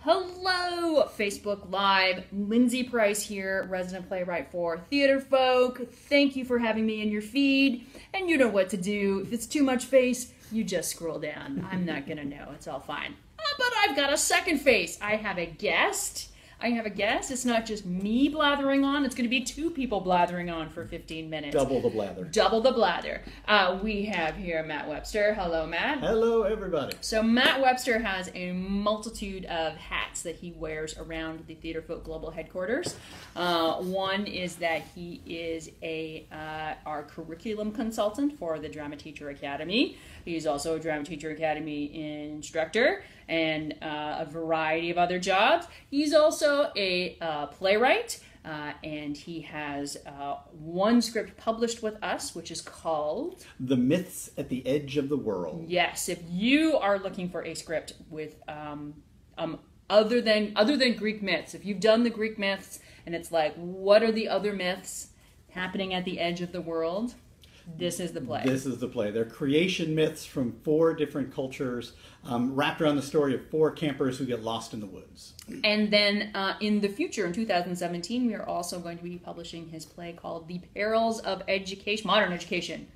Hello, Facebook Live. Lindsay Price here, resident playwright for Theater Folk. Thank you for having me in your feed. And you know what to do. If it's too much face, you just scroll down. I'm not going to know. It's all fine. But I've got a second face. I have a guest. It's not just me blathering on. It's going to be two people blathering on for 15 minutes. Double the blather. Double the blather. We have here Matt Webster. Hello, Matt. Hello, everybody. So Matt Webster has a multitude of hats that he wears around the Theater Folk Global headquarters. One is that he is our curriculum consultant for the Drama Teacher Academy. He's also a Drama Teacher Academy instructor and a variety of other jobs. He's also a playwright, and he has one script published with us, which is called The Myths at the Edge of the World. Yes, if you are looking for a script with other than Greek myths, if you've done the Greek myths and it's like, what are the other myths happening at the edge of the world? This is the play. This is the play. They're creation myths from 4 different cultures, wrapped around the story of 4 campers who get lost in the woods. And then in the future, in 2017, we are also going to be publishing his play called The Perils of Education, Modern Education.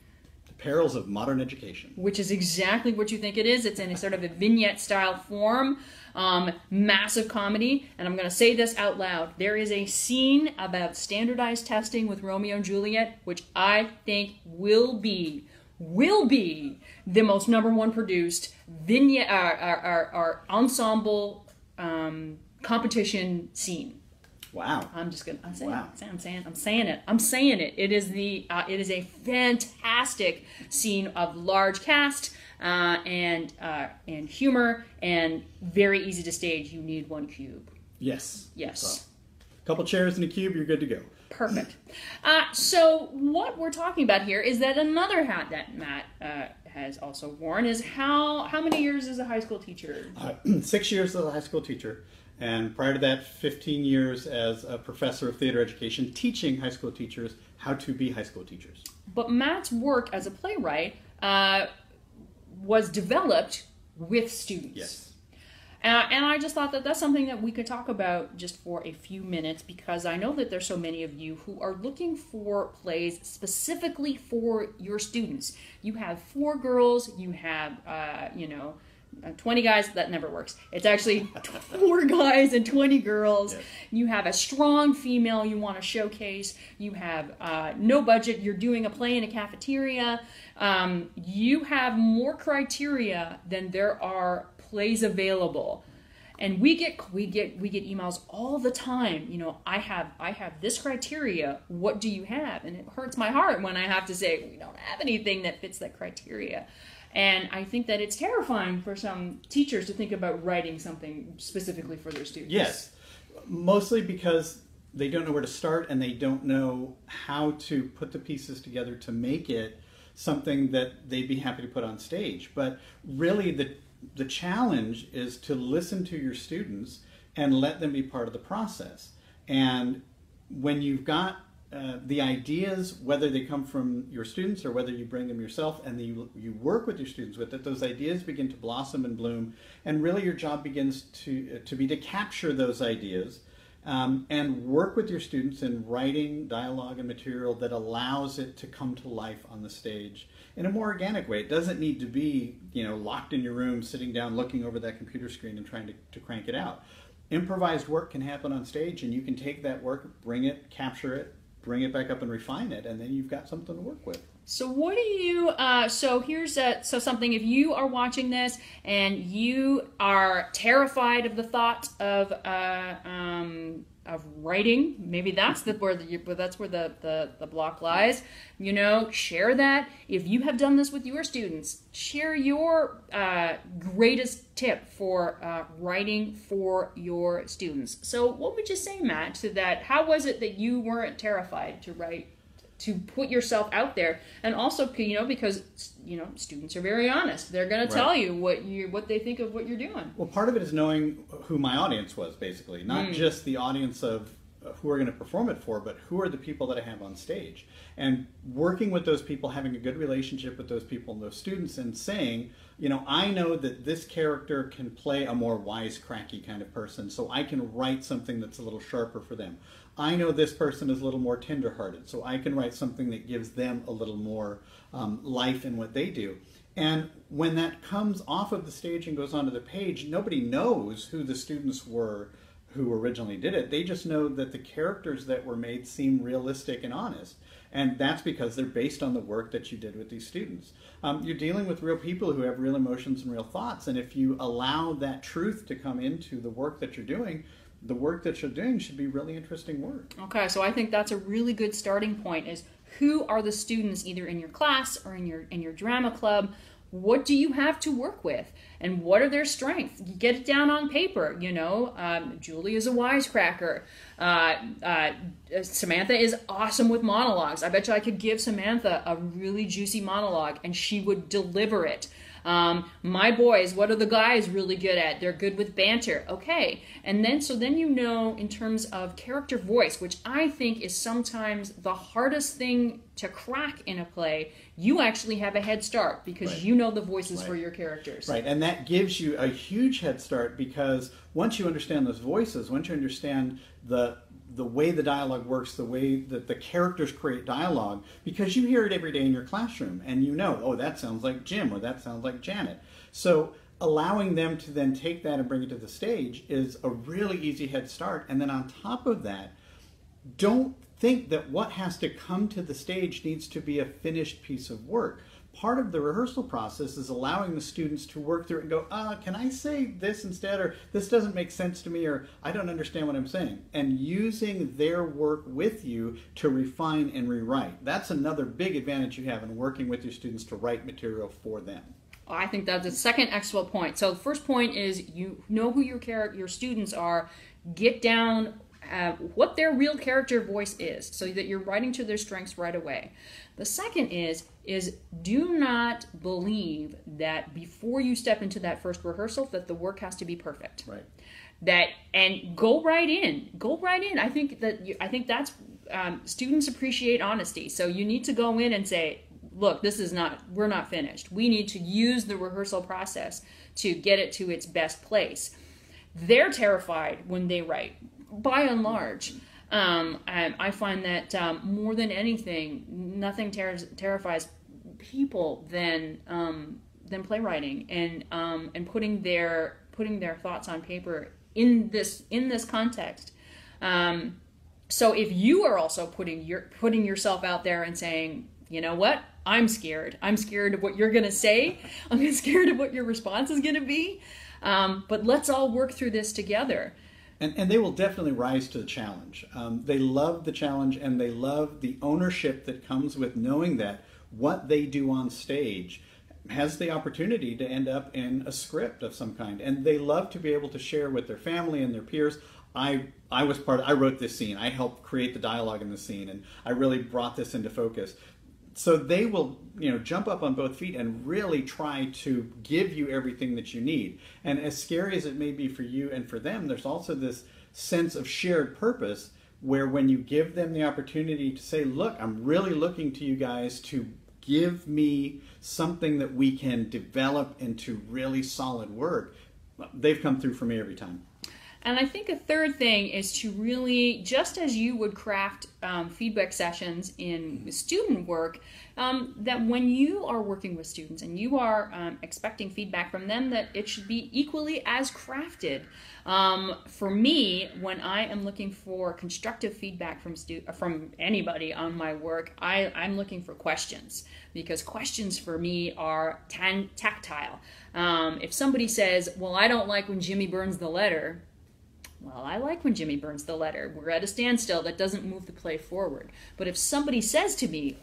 The Perils of Modern Education. Which is exactly what you think it is. It's in a sort of a vignette-style form. Massive comedy, and I'm going to say this out loud. There is a scene about standardized testing with Romeo and Juliet, which I think will be the most -- produced vignette, our ensemble competition scene. Wow! I'm saying it. It is a fantastic scene of large cast. And humor, and very easy to stage. You need 1 cube. Yes. Yes. A couple chairs and a cube, you're good to go. Perfect. So what we're talking about here is that another hat that Matt has also worn is how many years as a high school teacher? 6 years as a high school teacher, and prior to that, 15 years as a professor of theater education, teaching high school teachers how to be high school teachers. But Matt's work as a playwright was developed with students. Yes. And I just thought that that's something that we could talk about just for a few minutes, because I know that there's so many of you who are looking for plays specifically for your students. You have 4 girls, you have, 20 guys. That never works. It's actually 4 guys and 20 girls. Yes. You have a strong female you want to showcase. You have no budget. You're doing a play in a cafeteria. You have more criteria than there are plays available. And we get emails all the time. You know, I have this criteria. What do you have? And it hurts my heart when I have to say we don't have anything that fits that criteria. And I think that it's terrifying for some teachers to think about writing something specifically for their students. Yes, mostly because they don't know where to start and they don't know how to put the pieces together to make it something that they'd be happy to put on stage. But really the challenge is to listen to your students and let them be part of the process. And when you've got the ideas, whether they come from your students or whether you bring them yourself, and you work with your students with it, those ideas begin to blossom and bloom, and really your job begins to be to capture those ideas and work with your students in writing dialogue and material that allows it to come to life on the stage in a more organic way. It doesn't need to be, locked in your room, sitting down, looking over that computer screen and trying to crank it out. Improvised work can happen on stage, and you can take that work, bring it, capture it, bring it back up and refine it, and then you've got something to work with. So what do you, so here's something, if you are watching this and you are terrified of the thought of writing, maybe that's where the block lies, share that. If you have done this with your students, share your greatest tip for writing for your students. So what would you say, Matt, to that? How was it that you weren't terrified to write, to put yourself out there? And also, because students are very honest. They're going to tell you what they think of what you're doing. Well, part of it is knowing who my audience was, basically, not just the audience of who are going to perform it for, but who are the people that I have on stage. And working with those people, having a good relationship with those people and those students, and saying, you know, I know that this character can play a more wisecracky kind of person, so I can write something that's a little sharper for them. I know this person is a little more tenderhearted, so I can write something that gives them a little more life in what they do. And when that comes off of the stage and goes onto the page, nobody knows who the students were who originally did it. They just know that the characters that were made seem realistic and honest. And that's because they're based on the work that you did with these students. You're dealing with real people who have real emotions and real thoughts. And if you allow that truth to come into the work that you're doing, the work that you're doing should be really interesting work. Okay, so I think that's a really good starting point, is who are the students either in your class or in your drama club? What do you have to work with? And what are their strengths? You get it down on paper, you know. Julie is a wisecracker. Samantha is awesome with monologues. I bet you I could give Samantha a really juicy monologue and she would deliver it. My boys, what are the guys really good at? They're good with banter. Okay. And then, so then you know, in terms of character voice, which I think is sometimes the hardest thing to crack in a play, you actually have a head start because you know the voices for your characters. Right. And that gives you a huge head start, because once you understand those voices, once you understand the way the dialogue works, the way that the characters create dialogue, because you hear it every day in your classroom and you know, oh, that sounds like Jim or that sounds like Janet. So allowing them to then take that and bring it to the stage is a really easy head start. And then on top of that, don't think that what has to come to the stage needs to be a finished piece of work. Part of the rehearsal process is allowing the students to work through it and go, can I say this instead? Or this doesn't make sense to me, or I don't understand what I'm saying. And using their work with you to refine and rewrite. That's another big advantage you have in working with your students to write material for them. I think that's the second excellent point. So the first point is you know who your students are, get down what their real character voice is so that you're writing to their strengths right away. The second is do not believe that before you step into that first rehearsal that the work has to be perfect. Right. And go right in. I think that's students appreciate honesty. So you need to go in and say, look, we're not finished. We need to use the rehearsal process to get it to its best place. They're terrified when they write, by and large. And I find that more than anything, nothing terrifies people than playwriting and putting their thoughts on paper in this context. So if you are also putting yourself out there and saying, you know what, I'm scared of what you're gonna say, I'm scared of what your response is gonna be, but let's all work through this together. And they will definitely rise to the challenge. They love the challenge, and they love the ownership that comes with knowing that what they do on stage has the opportunity to end up in a script of some kind. And they love to be able to share with their family and their peers. I wrote this scene. I helped create the dialogue in the scene, and I really brought this into focus. So they will, jump up on both feet and really try to give you everything that you need. And as scary as it may be for you and for them, there's also this sense of shared purpose where when you give them the opportunity to say, look, I'm really looking to you guys to give me something that we can develop into really solid work, they've come through for me every time. And I think a third thing is to really, just as you would craft feedback sessions in student work, that when you are working with students and you are expecting feedback from them, that it should be equally as crafted. For me, when I am looking for constructive feedback from anybody on my work, I'm looking for questions, because questions for me are tactile. If somebody says, well, I don't like when Jimmy burns the letter, well, I like when Jimmy burns the letter. We're at a standstill. That doesn't move the play forward. But if somebody says to me,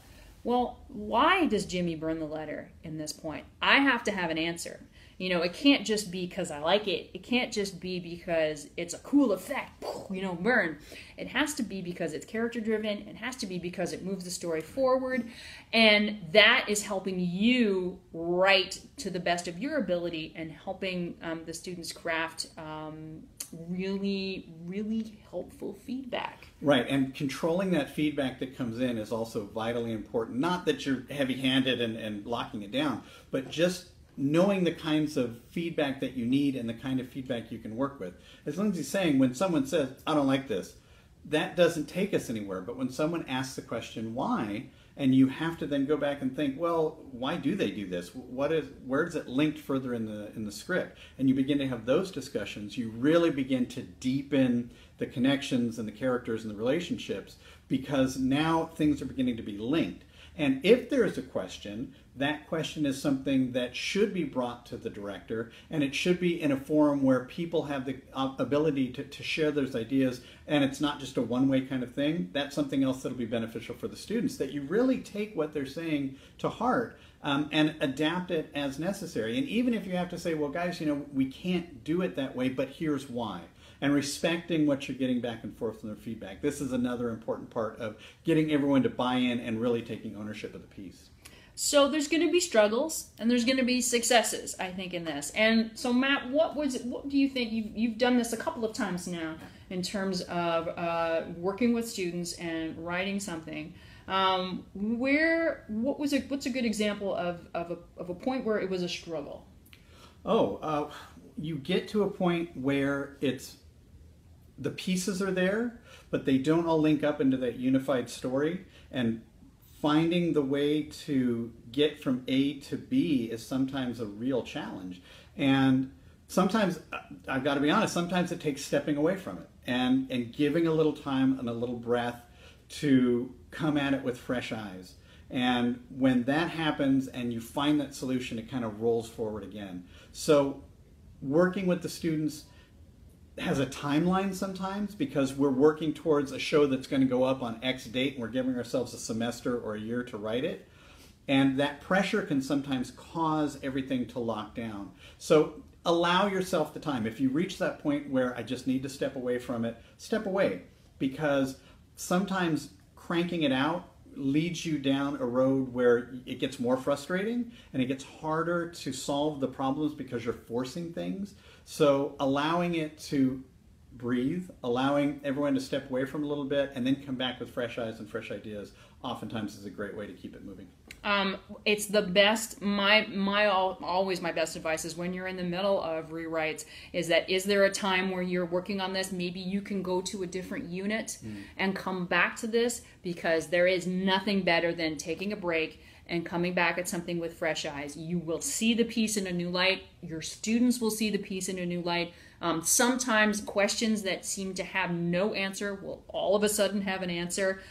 well, why does Jimmy burn the letter in this point? I have to have an answer. You know, it can't just be because I like it. It can't just be because it's a cool effect, you know, burn. It has to be because it's character driven. It has to be because it moves the story forward. And that is helping you write to the best of your ability and helping the students craft really, really helpful feedback. Right, and controlling that feedback that comes in is also vitally important. Not that you're heavy-handed and locking it down, but just knowing the kinds of feedback that you need and the kind of feedback you can work with. As Lindsay's saying, when someone says, I don't like this, that doesn't take us anywhere. But when someone asks the question, why, and you have to then go back and think, well, why do they do this? Where is it linked further in the script? And you begin to have those discussions. You really begin to deepen the connections and the characters and the relationships, because now things are beginning to be linked. And if there is a question, that question is something that should be brought to the director, and it should be in a forum where people have the ability to share those ideas, and it's not just a one-way kind of thing. That's something else that'll be beneficial for the students, that you really take what they're saying to heart and adapt it as necessary. And even if you have to say, well, guys, you know, we can't do it that way, but here's why. And respecting what you're getting back and forth from their feedback. This is another important part of getting everyone to buy in and really taking ownership of the piece. So there's going to be struggles and there's going to be successes, I think, in this. And so, Matt, what do you think? You've done this a couple of times now in terms of working with students and writing something. What's a good example of a point where it was a struggle? You get to a point where the pieces are there, but they don't all link up into that unified story, and finding the way to get from A to B is sometimes a real challenge. And sometimes, I've got to be honest, sometimes it takes stepping away from it and giving a little time and a little breath to come at it with fresh eyes. And when that happens and you find that solution, it kind of rolls forward again. So working with the students has a timeline sometimes, because we're working towards a show that's going to go up on X date, and we're giving ourselves a semester or a year to write it. And that pressure can sometimes cause everything to lock down. So allow yourself the time. If you reach that point where I just need to step away from it, step away, because sometimes cranking it out leads you down a road where it gets more frustrating and it gets harder to solve the problems because you're forcing things. So allowing it to breathe, allowing everyone to step away from it a little bit and then come back with fresh eyes and fresh ideas oftentimes is a great way to keep it moving. It's the best. Always my best advice is when you're in the middle of rewrites is there a time where you're working on this? Maybe you can go to a different unit and come back to this, because there is nothing better than taking a break and coming back at something with fresh eyes. You will see the piece in a new light. Your students will see the piece in a new light. Sometimes questions that seem to have no answer will all of a sudden have an answer.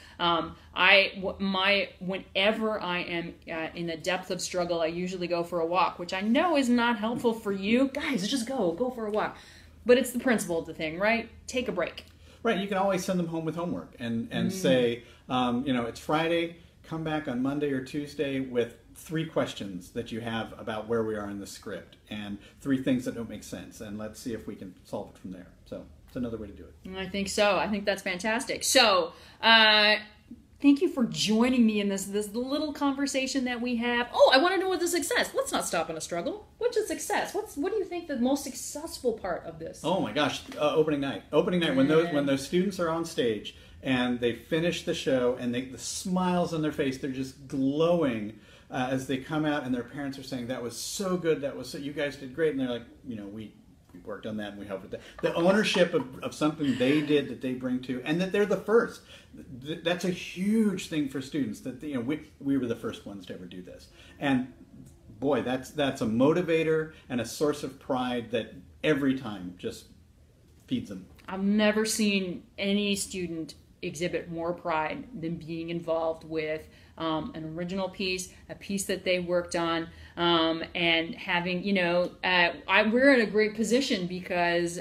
Whenever I am in the depth of struggle, I usually go for a walk, which I know is not helpful for you. Guys, just go for a walk. But it's the principle of the thing, right? Take a break. Right, you can always send them home with homework and say, it's Friday, come back on Monday or Tuesday with 3 questions that you have about where we are in the script and 3 things that don't make sense, and let's see if we can solve it from there. So it's another way to do it. I think so. I think that's fantastic. So thank you for joining me in this little conversation that we have. Oh, I want to know what the success. Let's not stop on a struggle. What's a success? What do you think the most successful part of this? Oh my gosh, opening night. Opening night, when those students are on stage and they finish the show and the smiles on their face, they're just glowing as they come out, and their parents are saying, that was so good, you guys did great. And they're like, we worked on that and we helped with that. The ownership of something they did that they bring to, and that they're the first. That's a huge thing for students, that we were the first ones to ever do this. And boy, that's a motivator and a source of pride that every time just feeds them. I've never seen any student exhibit more pride than being involved with an original piece, a piece that they worked on, and having, we're in a great position because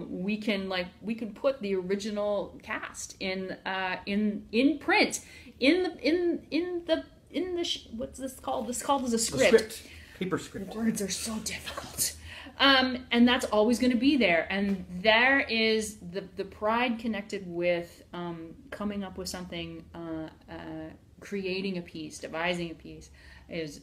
we can put the original cast in print what's this called? This called as a script. Paper script. Words are so difficult. And that's always going to be there. And there is the pride connected with coming up with something, creating a piece, devising a piece, is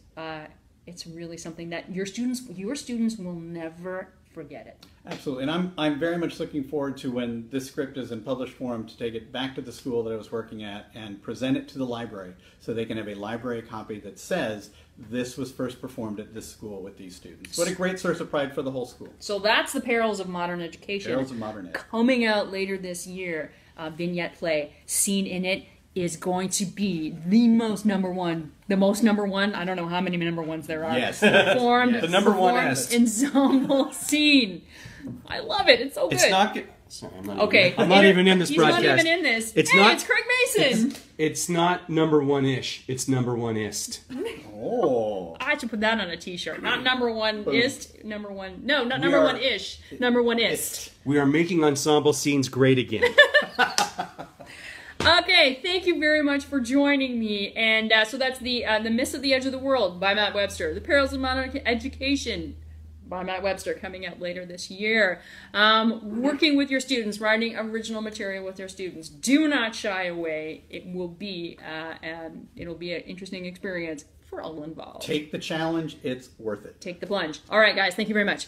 it's really something that your students will never forget it. Absolutely, and I'm very much looking forward to when this script is in published form to take it back to the school that I was working at and present it to the library so they can have a library copy that says this was first performed at this school with these students. What a great source of pride for the whole school. So that's the Perils of Modern Education. Perils of Modern Ed. Coming out later this year, vignette play. Scene in it is going to be the most number one, I don't know how many number ones there are. Yes. Performed, Yes. The number one-est. ensemble scene. I love it. It's so good. It's not good. Sorry, I'm not Okay. even, I'm not even in this He's broadcast. not even in this. It's hey, not- it's Craig Mason. It's not number one-ish. It's number one-ist. Oh. I should put that on a t-shirt. Not number one-ist, number one. No, not We number are- one-ish. Number one-ist. We are making ensemble scenes great again. Okay, thank you very much for joining me. And so that's the Mists of the Edge of the World by Matt Webster. The Perils of Modern Education by Matt Webster, coming out later this year. Working with your students, writing original material with your students. Do not shy away. It will be it'll be an interesting experience for all involved. Take the challenge. It's worth it. Take the plunge. All right, guys. Thank you very much.